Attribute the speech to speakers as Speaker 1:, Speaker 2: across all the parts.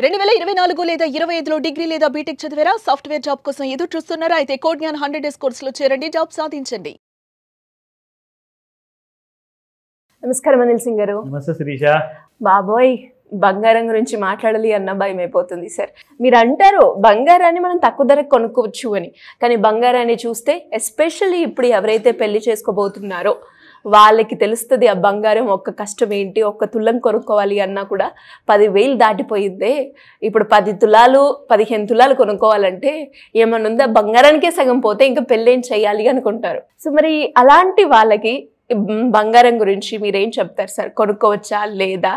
Speaker 1: 2024 లేదా 25లో డిగ్రీ లేదా బీటెక్ చదివారా? సాఫ్ట్వేర్ జాబ్ కోసం ఎదురు చూస్తున్నారా? అయితే కోడ్ జ్ఞాన్ 100 డేస్ కోర్సులో చేరండి, జాబ్ సాధించండి.
Speaker 2: నమస్కారం అనిల్ సింగ్ గారు.
Speaker 3: నమస్తే శిరీష.
Speaker 2: బాబోయ్, బంగారం గురించి మాట్లాడాలి అన్న భయం అయిపోతుంది సార్. మీరు అంటారు బంగారాన్ని మనం తక్కువ ధరకు కొనుక్కోవచ్చు అని, కానీ బంగారాన్ని చూస్తే ఎస్పెషల్లీ ఇప్పుడు ఎవరైతే పెళ్లి చేసుకోబోతున్నారో వాళ్ళకి తెలుస్తుంది ఆ బంగారం ఒక్క కష్టం ఏంటి. ఒక్క తులం కొనుక్కోవాలి అన్నా కూడా 10,000 దాటిపోయిందే. ఇప్పుడు 10 తులాలు 15 తులాలు కొనుక్కోవాలంటే ఏమనుందా, బంగారానికే సగం పోతే ఇంకా పెళ్ళేం చేయాలి అనుకుంటారు. సో మరి అలాంటి వాళ్ళకి బంగారం గురించి మీరేం చెప్తారు సార్? కొనుక్కోవచ్చా లేదా?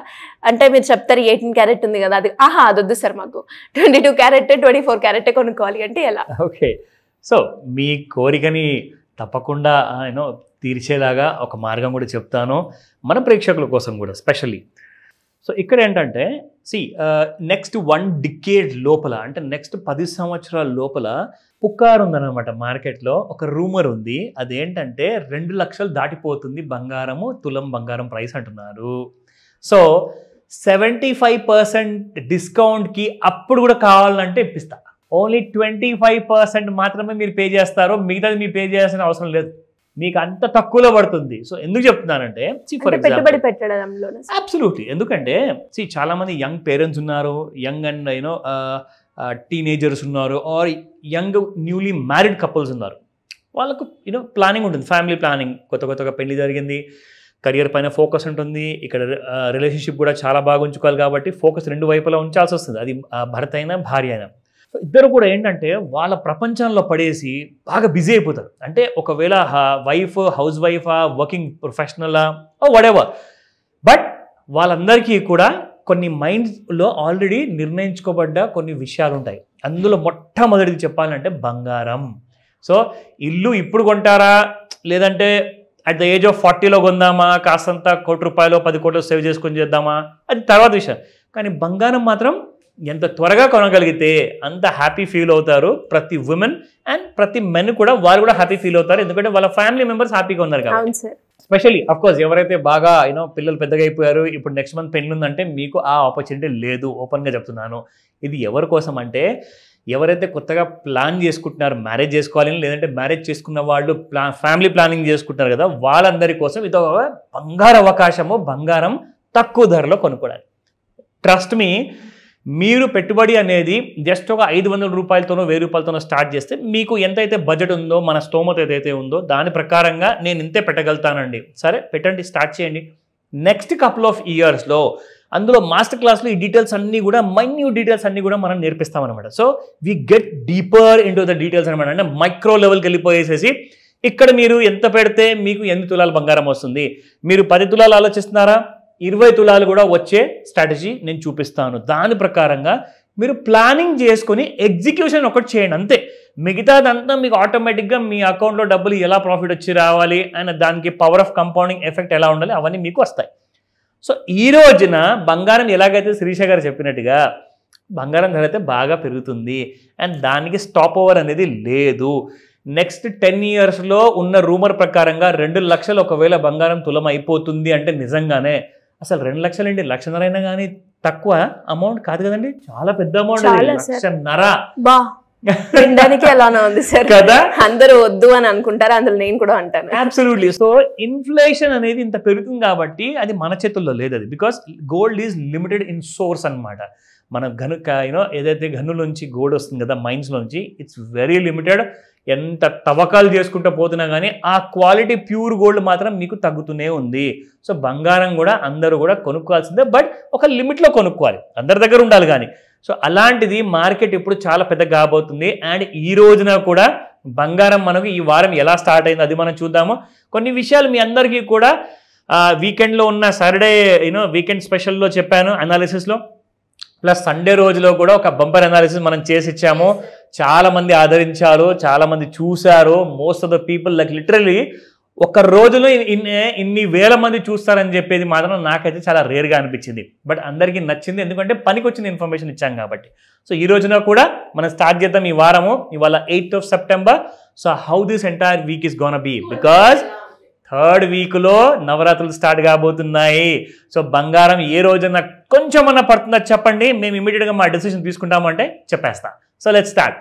Speaker 2: అంటే మీరు చెప్తారు 18 క్యారెట్ ఉంది కదా, అది అదొద్దు సార్, మాకు 22 క్యారెట్ 24 క్యారెట్ కొనుక్కోవాలి అంటే ఎలా?
Speaker 3: ఓకే, సో మీ కోరికని తప్పకుండా తీర్చేలాగా ఒక మార్గం కూడా చెప్తాను, మన ప్రేక్షకుల కోసం కూడా స్పెషల్లీ. సో ఇక్కడ ఏంటంటే నెక్స్ట్ 1 డికేడ్ లోపల, అంటే నెక్స్ట్ 10 సంవత్సరాల లోపల పుకారు ఉందన్నమాట మార్కెట్లో. ఒక రూమర్ ఉంది, అదేంటంటే 2 లక్షలు దాటిపోతుంది బంగారము, తులం బంగారం ప్రైస్ అంటున్నారు. సో 75% డిస్కౌంట్కి అప్పుడు కూడా కావాలంటే ఇప్పిస్తా. ఓన్లీ 25% మాత్రమే మీరు పే చేస్తారు, మిగతాది మీరు పే చేయాల్సిన అవసరం లేదు, మీకు అంత తక్కువలో పడుతుంది. సో ఎందుకు చెప్తున్నానంటే, ఫర్
Speaker 2: పెట్టుబడి పెట్టడంలో
Speaker 3: అబ్సల్యూట్లీ, ఎందుకంటే చాలా మంది యంగ్ పేరెంట్స్ ఉన్నారు, యంగ్ అండ్ టీనేజర్స్ ఉన్నారు, or young newly married couples ఉన్నారు. వాళ్ళకు ప్లానింగ్ ఉంటుంది, ఫ్యామిలీ ప్లానింగ్. కొత్తగా పెళ్లి జరిగింది, కెరియర్ పైన ఫోకస్ ఉంటుంది, ఇక్కడ రిలేషన్షిప్ కూడా చాలా బాగా ఉంచుకోవాలి కాబట్టి ఫోకస్ 2 వైపులా ఉంచాల్సి వస్తుంది, అది భర్త అయినా భార్య అయినా. సో ఇద్దరు కూడా ఏంటంటే వాళ్ళ ప్రపంచంలో పడేసి బాగా బిజీ అయిపోతారు. అంటే ఒకవేళ హౌస్ వైఫా, వర్కింగ్ ప్రొఫెషనలా, వాటెవర్, బట్ వాళ్ళందరికీ కూడా కొన్ని మైండ్లో ఆల్రెడీ నిర్ణయించుకోబడ్డ కొన్ని విషయాలు ఉంటాయి. అందులో మొట్టమొదటిది చెప్పాలంటే బంగారం. సో ఇల్లు ఇప్పుడు కొంటారా, లేదంటే అట్ ద ఏజ్ ఆఫ్ 40లో కొందామా, కాస్తంత ₹1 10 కోట్లు సేవ్ చేసుకొని చేద్దామా, అది తర్వాత విషయం. కానీ బంగారం మాత్రం ఎంత త్వరగా కొనగలిగితే అంత హ్యాపీ ఫీల్ అవుతారు ప్రతి ఉమెన్, అండ్ ప్రతి మెన్ కూడా, వారు కూడా హ్యాపీ ఫీల్ అవుతారు, ఎందుకంటే వాళ్ళ ఫ్యామిలీ మెంబర్స్ హ్యాపీగా ఉన్నారు కాబట్టి. స్పెషల్లీ అఫ్కోర్స్ ఎవరైతే బాగా పిల్లలు పెద్దగా అయిపోయారు, ఇప్పుడు నెక్స్ట్ మంత్ పెళ్ళి ఉందంటే మీకు ఆ ఆపర్చునిటీ లేదు, ఓపెన్గా చెప్తున్నాను. ఇది ఎవరి కోసం అంటే, ఎవరైతే కొత్తగా ప్లాన్ చేసుకుంటున్నారు మ్యారేజ్ చేసుకోవాలని, లేదంటే మ్యారేజ్ చేసుకున్న వాళ్ళు ఫ్యామిలీ ప్లానింగ్ చేసుకుంటున్నారు కదా, వాళ్ళందరి కోసం ఇది ఒక బంగారు అవకాశము, బంగారం తక్కువ ధరలో కొనుక్కోవడానికి. ట్రస్ట్ మీ, మీరు పెట్టుబడి అనేది జస్ట్ ఒక ₹500తోనో ₹1000తోనో స్టార్ట్ చేస్తే మీకు ఎంతైతే బడ్జెట్ ఉందో, మన స్తోమత ఏదైతే ఉందో దాని ప్రకారంగా నేను ఇంతే పెట్టగలుగుతానండి. సరే పెట్టండి, స్టార్ట్ చేయండి. నెక్స్ట్ కపుల్ ఆఫ్ ఇయర్స్లో అందులో మాస్టర్ క్లాస్లో ఈ డీటెయిల్స్ అన్నీ కూడా, మైన్యూట్ డీటెయిల్స్ అన్నీ కూడా మనం నేర్పిస్తామన్నమాట. So we get deeper into the details అనమాట. అంటే మైక్రో లెవెల్కి వెళ్ళిపోయేసేసి ఇక్కడ మీరు ఎంత పెడితే మీకు 8 తులాల బంగారం వస్తుంది, మీరు 10 తులాలు ఆలోచిస్తున్నారా, 20 తులాలు కూడా వచ్చే స్ట్రాటజీ నేను చూపిస్తాను. దాని ప్రకారంగా మీరు ప్లానింగ్ చేసుకొని ఎగ్జిక్యూషన్ ఒకటి చేయండి అంతే. మిగతాదంతా మీకు ఆటోమేటిక్గా మీ అకౌంట్లో డబ్బులు ఎలా ప్రాఫిట్ వచ్చి రావాలి అండ్ దానికి పవర్ ఆఫ్ కంపౌండింగ్ ఎఫెక్ట్ ఎలా ఉండాలి, అవన్నీ మీకు వస్తాయి. సో ఈ రోజున బంగారం ఎలాగైతే శిరీష గారు చెప్పినట్టుగా బంగారం ధర అయితే బాగా పెరుగుతుంది, అండ్ దానికి స్టాప్ ఓవర్ అనేది లేదు. నెక్స్ట్ 10 ఇయర్స్లో ఉన్న రూమర్ ప్రకారంగా 2 లక్షలు ఒకవేళ బంగారం తులం అయిపోతుంది అంటే, నిజంగానే అసలు 2 లక్షలు ఏంటి, 1,50,000 అయినా కానీ తక్కువ అమౌంట్ కాదు కదండి, చాలా పెద్ద అమౌంట్.
Speaker 2: 1,50,000 అలానే ఉంది సార్ కదా, అందరూ వద్దు అని అనుకుంటారు, అందులో నేను కూడా అంటాను.
Speaker 3: అబ్సల్యూట్లీ. సో ఇన్ఫ్లేషన్ అనేది ఇంత పెరుగుతుంది కాబట్టి అది మన చేతుల్లో లేదు, అది because gold is limited in source అనమాట. మన ఏదైతే గనులోంచి గోల్డ్ వస్తుంది కదా, మైన్స్ నుంచి, ఇట్స్ వెరీ లిమిటెడ్. ఎంత తవ్వకాలు చేసుకుంటూ పోతున్నా కానీ ఆ క్వాలిటీ ప్యూర్ గోల్డ్ మాత్రం మీకు తగ్గుతూనే ఉంది. సో బంగారం కూడా అందరూ కూడా కొనుక్కోవాల్సిందే, బట్ ఒక లిమిట్లో కొనుక్కోవాలి, అందరి దగ్గర ఉండాలి కానీ. సో అలాంటిది మార్కెట్ ఇప్పుడు చాలా పెద్దగా కాబోతుంది. అండ్ ఈ రోజున కూడా బంగారం మనకు ఈ వారం ఎలా స్టార్ట్ అయింది అది మనం చూద్దాము. కొన్ని విషయాలు మీ అందరికీ కూడా వీకెండ్లో ఉన్న సాటర్డే వీకెండ్ స్పెషల్లో చెప్పాను అనాలిసిస్లో, ప్లస్ సండే రోజులో కూడా ఒక బంపర్ అనాలిసిస్ మనం చేసి ఇచ్చాము. చాలామంది ఆదరించారు, చాలామంది చూశారు. Most of the people like literally ఒక రోజులో ఇన్ని వేల మంది చూస్తారని చెప్పేది మాత్రం నాకైతే చాలా రేర్గా అనిపించింది, బట్ అందరికీ నచ్చింది, ఎందుకంటే పనికి వచ్చిన ఇన్ఫర్మేషన్ ఇచ్చాం కాబట్టి. సో ఈ రోజున కూడా మనం స్టార్ట్ చేద్దాం ఈ వారము. ఇవాళ 8th of September. So how this entire week is gonna be, because 3rd వీక్లో నవరాత్రులు స్టార్ట్ కాబోతున్నాయి. సో బంగారం ఏ రోజున కొంచెం అన్న పడుతుందా చెప్పండి, మేము ఇమీడియట్గా మా డెసిషన్ తీసుకుంటామంటే చెప్పేస్తా. So let's start.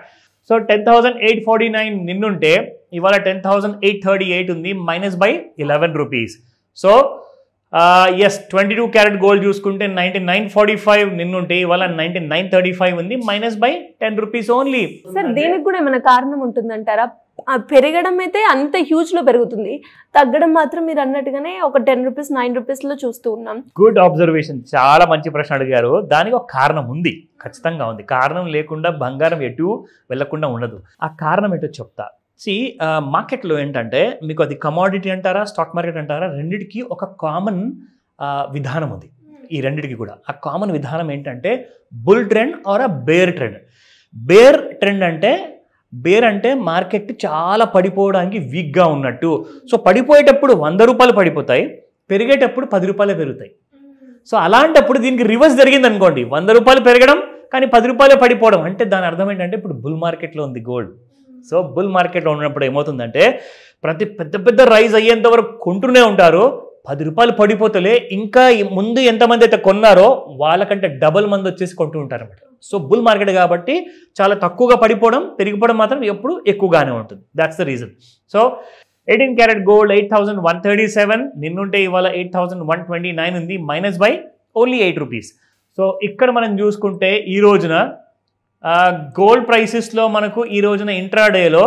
Speaker 3: సో 10,849 నిన్నుంటే ఇవాళ 10,838 ఉంది, minus by 11 rupees. So yes 22 carat gold చూసుకుంటే 99.45 నిన్నుంటే ఇవాళ 99.35 ఉంది, minus by 10 rupees only.
Speaker 2: Sir దీనికి కూడా ఏమైనా కారణం ఉంటుందంటారా? పెరగడం అయితే అంత హ్యూజ్ లో పెరుగుతుంది, తగ్గడం మాత్రం మీరు అన్నట్టుగానే ఒక 10 రూపీస్ 9 రూపీస్ లో చూస్తూ ఉన్నాం.
Speaker 3: గుడ్ అబ్జర్వేషన్, చాలా మంచి ప్రశ్న అడిగారు. దానికి ఒక కారణం ఉంది, ఖచ్చితంగా ఉంది. కారణం లేకుండా బంగారం ఎటు వెళ్లకుండా ఉండదు. ఆ కారణం ఏంటో చెప్తా. మార్కెట్లో ఏంటంటే మీకు అది కమాడిటీ అంటారా స్టాక్ మార్కెట్ అంటారా, రెండిటికి ఒక కామన్ విధానం ఉంది. ఈ రెండిటికి కూడా ఆ కామన్ విధానం ఏంటంటే bull trend or a bear trend. Bear trend అంటే మార్కెట్ చాలా పడిపోవడానికి వీక్గా ఉన్నట్టు. సో పడిపోయేటప్పుడు 100 రూపాయలు పడిపోతాయి, పెరిగేటప్పుడు 10 రూపాయలే పెరుగుతాయి. సో అలాంటప్పుడు దీనికి రివర్స్ జరిగింది అనుకోండి, 100 రూపాయలు పెరగడం కానీ 10 రూపాయలే పడిపోవడం. అంటే దాని అర్థం ఏంటంటే ఇప్పుడు బుల్ మార్కెట్లో ఉంది గోల్డ్. సో బుల్ మార్కెట్లో ఉన్నప్పుడు ఏమవుతుందంటే ప్రతి పెద్ద రైజ్ అయ్యేంత వరకు కొంటూనే ఉంటారు, 10 రూపాయలు పడిపోతలే ఇంకా ముందు ఎంతమంది అయితే కొన్నారో వాళ్ళకంటే డబుల్ మంది వచ్చేసి కొంటూ ఉంటారు అన్నమాట. సో బుల్ మార్కెట్ కాబట్టి చాలా తక్కువగా పడిపోవడం, పెరిగిపోవడం మాత్రం ఎప్పుడు ఎక్కువగానే ఉంటుంది. That's the reason. So 18 carat gold 8,137 నిన్నుంటే ఇవాళ 8,129 ఉంది, minus by only 8 rupees. So ఇక్కడ మనం చూసుకుంటే ఈ రోజున గోల్డ్ ప్రైసెస్లో మనకు ఈ రోజున ఇంట్రాడేలో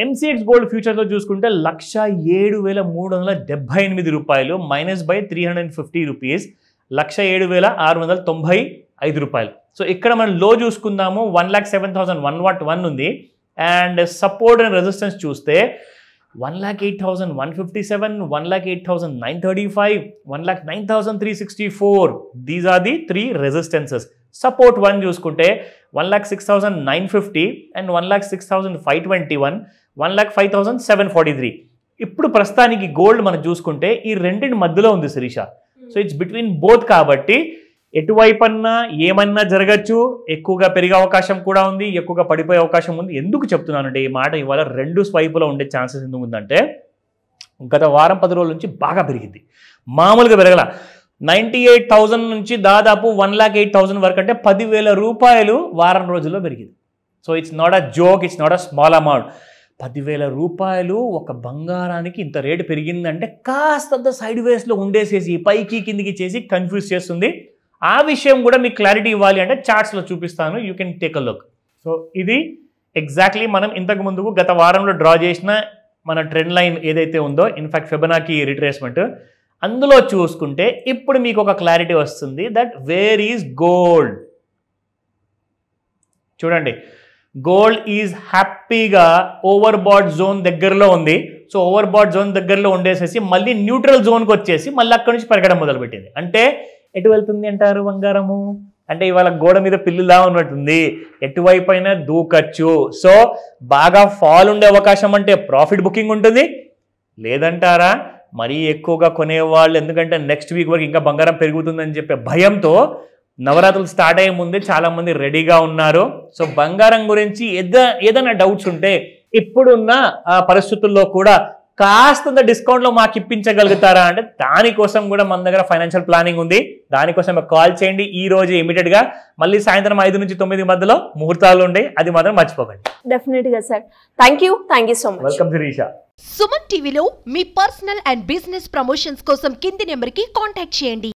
Speaker 3: MCX గోల్డ్ ఫ్యూచర్లో చూసుకుంటే 107,378 రూపాయలు, మైనస్ బై 350 రూపీస్, 107,695 రూపాయలు. సో ఇక్కడ మనం లో చూసుకుందాము 1,07,101 ఉంది. అండ్ సపోర్ట్ అండ్ రెసిస్టెన్స్ చూస్తే 1,08,157, 1,08,935, 1,09,364. These are the 3 resistances. Support 1 చూసుకుంటే 1,06,950 అండ్ 1,06,521, 1,05,743. ఇప్పుడు ప్రస్తుతానికి గోల్డ్ మనం చూసుకుంటే ఈ రెండింటి మధ్యలో ఉంది Shirisha. So it's between both కాబట్టి ఎటువైపన్నా ఏమన్నా జరగచ్చు, ఎక్కువగా పెరిగే అవకాశం కూడా ఉంది, ఎక్కువగా పడిపోయే అవకాశం ఉంది. ఎందుకు చెప్తున్నానంటే ఈ మాట ఇవాళ 2 వైపులో ఉండే ఛాన్సెస్ ఎందుకు ఉందంటే గత వారం 10 రోజుల నుంచి బాగా పెరిగింది, మామూలుగా పెరగల. 98,000 నుంచి దాదాపు 1,08,000 వరకు, అంటే 10,000 రూపాయలు వారం రోజుల్లో పెరిగింది. So it's not a joke, it's not a small amount. 10,000 రూపాయలు ఒక బంగారానికి ఇంత రేటు పెరిగిందంటే కాస్తంత సైడ్ వేస్లో ఉండేసేసి పైకి కిందికి చేసి కన్ఫ్యూజ్ చేస్తుంది. ఆ విషయం కూడా మీకు క్లారిటీ ఇవ్వాలి అంటే చార్ట్స్లో చూపిస్తాను, you can take a look. So ఇది ఎగ్జాక్ట్లీ మనం ఇంతకు ముందుకు గత వారంలో డ్రా చేసిన మన ట్రెండ్ లైన్ ఏదైతే ఉందో, ఇన్ఫ్యాక్ట్ ఫిబొనాకీ రిట్రేస్మెంట్, అందులో చూసుకుంటే ఇప్పుడు మీకు ఒక క్లారిటీ వస్తుంది దట్ వేర్ ఈజ్ గోల్డ్. చూడండి, గోల్డ్ ఈజ్ హ్యాపీగా ఓవర్ బాట్ జోన్ దగ్గరలో ఉంది. సో ఓవర్ బాట్ జోన్ దగ్గరలో ఉండేసేసి మళ్ళీ న్యూట్రల్ జోన్కి వచ్చేసి మళ్ళీ అక్కడి నుంచి పెరగడం మొదలుపెట్టింది. అంటే ఎటు వెళ్తుంది అంటారు బంగారము? అంటే ఇవాళ గోడ మీద పిల్లులా ఉన్నట్టుంది, ఎటువైపు అయినా దూకచ్చు. సో బాగా ఫాల్ ఉండే అవకాశం అంటే ప్రాఫిట్ బుకింగ్ ఉంటుంది, లేదంటారా మరీ ఎక్కువగా కొనేవాళ్ళు, ఎందుకంటే నెక్స్ట్ వీక్ వరకు ఇంకా బంగారం పెరుగుతుందని చెప్పే భయంతో నవరాత్రులు స్టార్ట్ అయ్యే ముందే చాలా మంది రెడీగా ఉన్నారు. సో బంగారం గురించి ఏదైనా డౌట్స్ ఉంటే ఇప్పుడున్న పరిస్థితుల్లో కూడా కాస్తంత డిస్కౌంట్లో మాకు ఇప్పించగలుగుతారా అంటే దానికోసం కూడా మన దగ్గర ఫైనాన్షియల్ ప్లానింగ్ ఉంది. దానికోసం కాల్ చేయండి ఈ రోజు ఇమీడియట్గా. మళ్ళీ సాయంత్రం 5 నుంచి 9 మధ్యలో ముహూర్తాలు ఉండే, అది మాత్రం మర్చిపోకండి.
Speaker 2: డెఫినెట్గా sir, thank you so much.
Speaker 3: Welcome Shirisha.
Speaker 4: Suman టీవీలో మీ పర్సనల్ అండ్ బిజినెస్ ప్రమోషన్స్ కోసం కింది నెంబర్కి కాంటాక్ట్ చేయండి.